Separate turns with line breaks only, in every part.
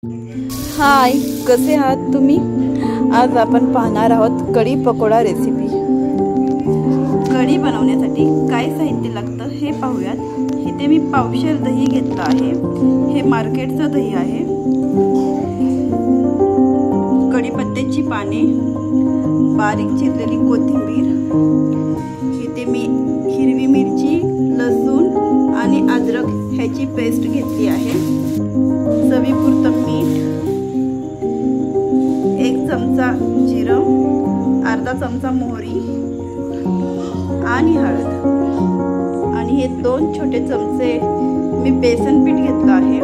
हाय, कसे आहात तुम्ही? आज आपण पाहणार आहोत कढी पकोडा रेसिपी। कढी बनवण्यासाठी काय साहित्य लागतं हे पाहूयात। इथे मी पावशेर दही घेतलं आहे। हे मार्केटचं दही आहे। कढीपत्त्याची पाने, बारीक चिरलेली कोथिंबीर, इथे मी हिरवी मिरची, लसूण आणि अद्रक ह्याची पेस्ट घेतली आहे। चवीपुरतं मीठ, 1 चमचा जिरं, अर्धा चमचा मोहरी आणि हळद आणि हे 2 छोटे चमचे मी बेसन पीठ घेतलं आहे।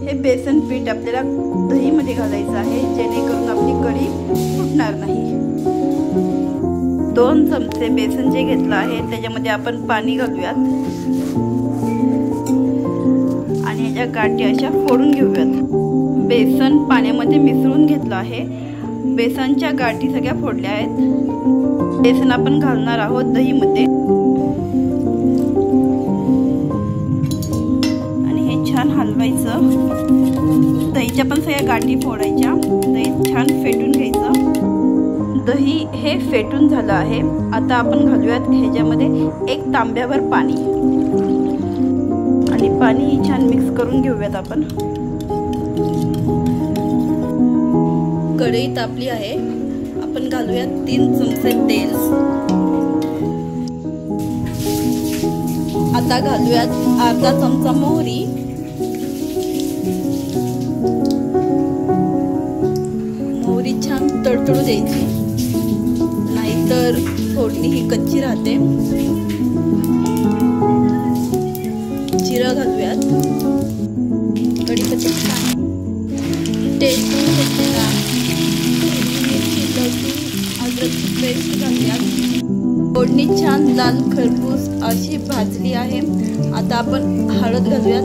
हे बेसन पीठ आपल्याला दहीमध्ये घालायचं आहे, जेणेकरून आपली कढी फुटणार नाही। 2 चमचे बेसन जे घेतलं आहे त्याच्यामध्ये आपण पाणी घालूयात आणि ह्याच्या गाठी अशा फोडून घेऊयात। बेसन पाण्यामध्ये मिसळून घेतलं आहे। बेसनच्या गाठी सगळ्या फोडल्या आहेत। बेसन आपण घालणार आहोत दहीमध्ये आणि हे छान हलवायचं। दहीच्या पण सगळ्या गाठी फोडायच्या। दही छान फेटून घ्यायचं। दही हे फेटून झालं आहे। आता आपण घालूयात ह्याच्यामध्ये 1 तांब्यावर पाणी आणि पाणी छान मिक्स करून घेऊयात आपण। कढई तापली आहे। आपण घालूयात 3 चमचे तेल। आता घालूयात अर्धा चमचा मोहरी, मोहरी छान तडतडू द्यायची, नाहीतर फोडणी ही कच्ची राहते। जिरं घालूयात, कढीपत्त्याची पाने, टेस्टून घेतलेला मिरची, लसूण, अद्रकची पेस्ट घालूयात। फोडणी छान लाल खरपूस अशी भाजली आहे। आता आपण हळद घालूयात,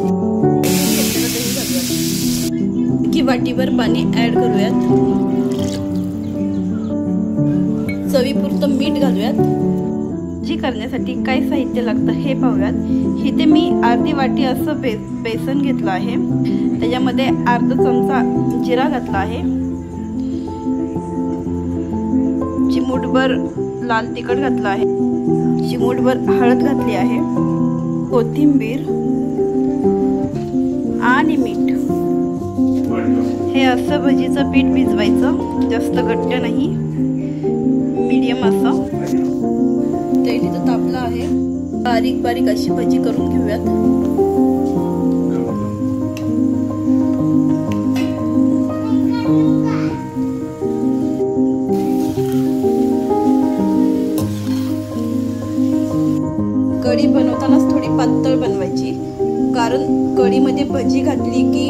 घेतलेलं दही घालूयात, की वाटीभर पाणी ऍड करूयात। चवीपुरतं मीठ घालूयात। जी करण्यासाठी काय साहित्य लागतं हे पाहूयात। इथे मी अर्धी वाटी असं बेसन घेतलं आहे। त्याच्यामध्ये अर्धा चमचा जिरा घातला आहे, चिमूटभर लाल तिखट घातलं आहे, चिमूटभर हळद घातली आहे, कोथिंबीर आणि मीठ। हे असं भजीचं पीठ भिजवायचं, जास्त घट्ट नाही, मीडियम असं। तेल इथं तापलं आहे। बारीक बारीक अशी भजी करून घेऊयात। कढी बनवतानाच थोडी पातळ बनवायची, कारण कढीमध्ये भजी घातली की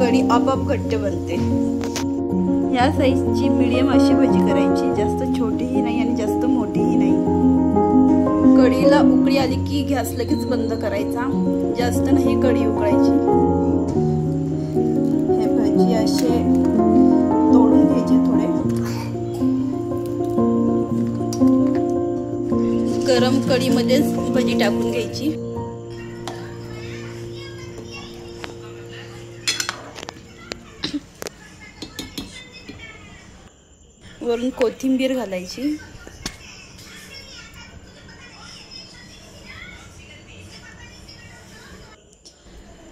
कढी आपोआप घट्ट बनते। या साईजची मीडियम अशी भजी करायची, जास्त छोटीही नाही आणि जास्त मोठीही नाही। कढीला उकळी आली की गॅस लगेच बंद करायचा, जास्त नाही कढी उकळायची। हे भजी असे तोडून घ्यायचे थोडे। गरम कढीमध्येच भजी टाकून घ्यायची। वरून कोथिंबीर घालायची।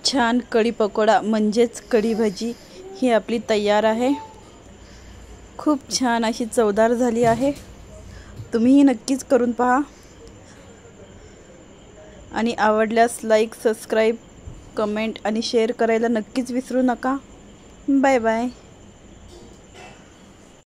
छान कढी पकोडा म्हणजेच कढी भजी ही आपली तयार आहे। खूप छान अशी चवदार झाली आहे। तुम्हीही नक्कीच करून पहा आणि आवडल्यास लाईक, सबस्क्राईब, कमेंट आणि शेअर करायला नक्कीच विसरू नका। Bye bye.